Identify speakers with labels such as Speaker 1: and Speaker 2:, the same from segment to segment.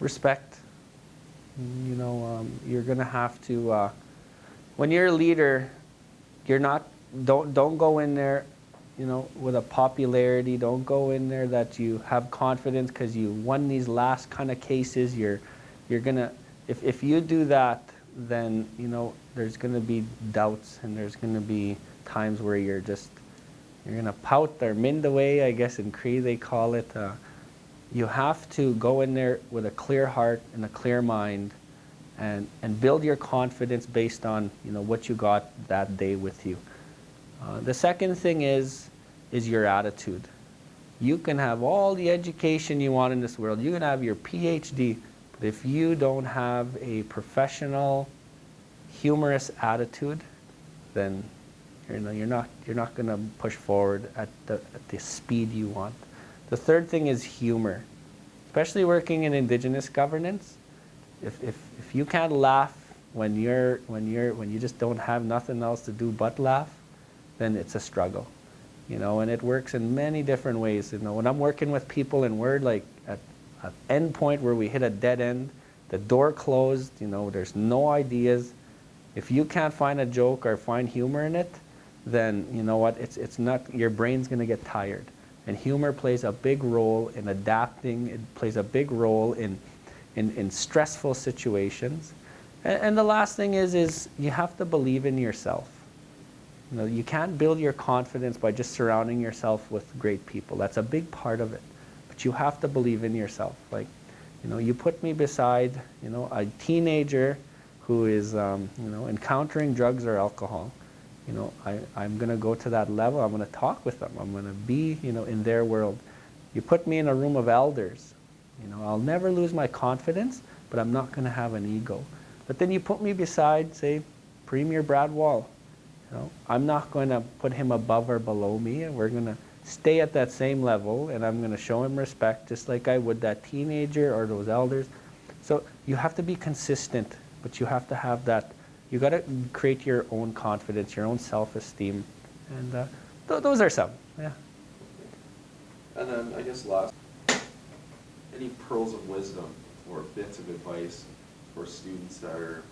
Speaker 1: respect. You're going to have to, when you're a leader, don't go in there, with a popularity. Don't go in there that you have confidence because you won these last kind of cases. You're going to, if you do that, then, there's going to be doubts, and there's going to be times where you're going to pout or mind away, I guess in Cree they call it. You have to go in there with a clear heart and a clear mind, and build your confidence based on what you got that day with you. The second thing is your attitude. You can have all the education you want in this world. You can have your PhD, but if you don't have a professional, humorous attitude, then you're not going to push forward at the speed you want. The third thing is humor, especially working in Indigenous governance. If you can't laugh when you just don't have nothing else to do but laugh, then it's a struggle, and it works in many different ways. When I'm working with people and we're like at an end point where we hit a dead end, the door closed, there's no ideas. If you can't find a joke or find humor in it, then you know what, it's not, your brain's going to get tired. And humor plays a big role in adapting. It plays a big role in stressful situations. And the last thing is you have to believe in yourself. You can't build your confidence by just surrounding yourself with great people. That's a big part of it. But you have to believe in yourself. Like, you put me beside, a teenager who is, encountering drugs or alcohol. I'm going to go to that level. I'm going to talk with them. I'm going to be, in their world. You put me in a room of elders. I'll never lose my confidence, but I'm not going to have an ego. But then you put me beside, say, Premier Brad Wall. I'm not going to put him above or below me, and we're going to stay at that same level, and I'm going to show him respect just like I would that teenager or those elders. So you have to be consistent, but you have to have that. You got to create your own confidence, your own self-esteem, and those are some. Yeah.
Speaker 2: And then I guess last, any pearls of wisdom or bits of advice for students that are,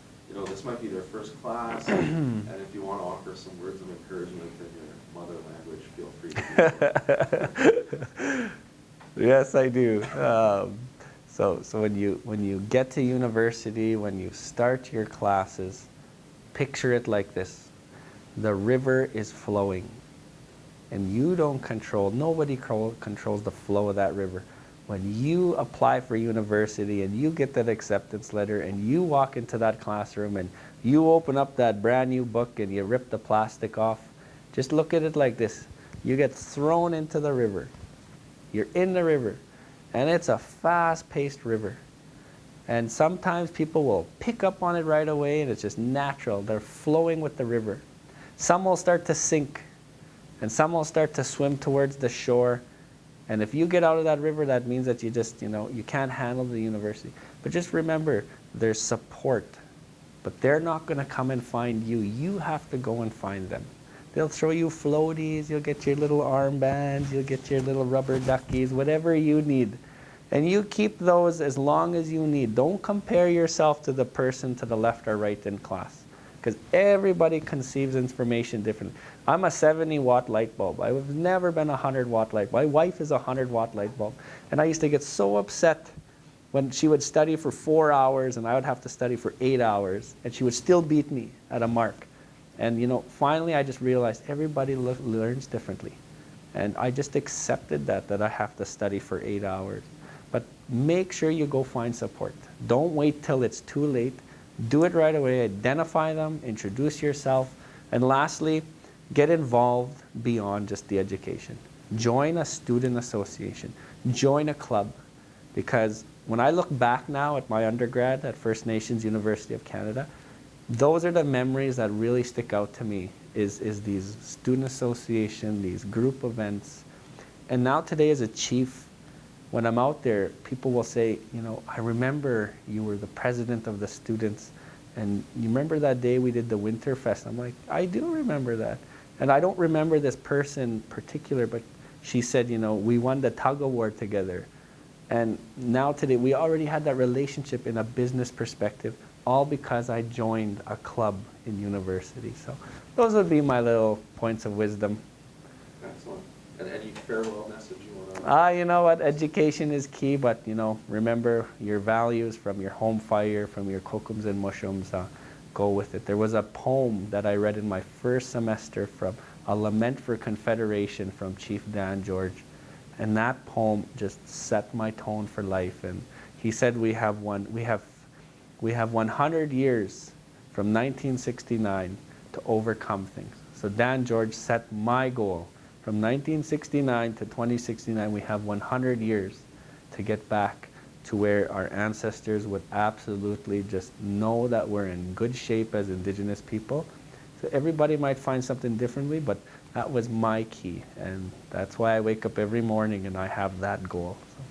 Speaker 2: this might be their first class, and if you want to offer some words of encouragement in your mother language, feel free to do so.
Speaker 1: Yes, I do. So when you get to university, when you start your classes, picture it like this. The river is flowing, and you don't control, nobody controls the flow of that river. When you apply for university and you get that acceptance letter and you walk into that classroom and you open up that brand new book and you rip the plastic off, just look at it like this. You get thrown into the river. You're in the river, and it's a fast-paced river. And sometimes people will pick up on it right away, and it's just natural. They're flowing with the river. Some will start to sink, and some will start to swim towards the shore. And if you get out of that river, that means that you just, you can't handle the university. But just remember, there's support. But they're not going to come and find you. You have to go and find them. They'll throw you floaties, you'll get your little armbands, you'll get your little rubber duckies, whatever you need. And you keep those as long as you need. Don't compare yourself to the person to the left or right in class, because everybody conceives information differently. I'm a 70-watt light bulb. I've never been a 100-watt light bulb. My wife is a 100-watt light bulb. And I used to get so upset when she would study for 4 hours and I would have to study for 8 hours, and she would still beat me at a mark. And finally I just realized everybody learns differently. And I just accepted that I have to study for 8 hours. But make sure you go find support. Don't wait till it's too late. Do it right away. Identify them, introduce yourself. And lastly, get involved beyond just the education. Join a student association. Join a club. Because when I look back now at my undergrad at First Nations University of Canada, those are the memories that really stick out to me, is these student association, these group events. And now today as a chief, when I'm out there, people will say, I remember you were the president of the students, and you remember that day we did the Winter Fest? I'm like, I do remember that. And I don't remember this person in particular, but she said, we won the tug award together. And now today, we already had that relationship in a business perspective, all because I joined a club in university. So those would be my little points of wisdom.
Speaker 2: Excellent. And any farewell message you want to?
Speaker 1: You know what, education is key, but remember your values from your home fire, from your kokums and mushums, go with it. There was a poem that I read in my first semester from A Lament for Confederation from Chief Dan George. And that poem just set my tone for life. And he said we have 100 years from 1969 to overcome things. So Dan George set my goal. From 1969 to 2069, we have 100 years to get back to where our ancestors would absolutely just know that we're in good shape as Indigenous people. So everybody might find something differently, but that was my key. And that's why I wake up every morning and I have that goal. So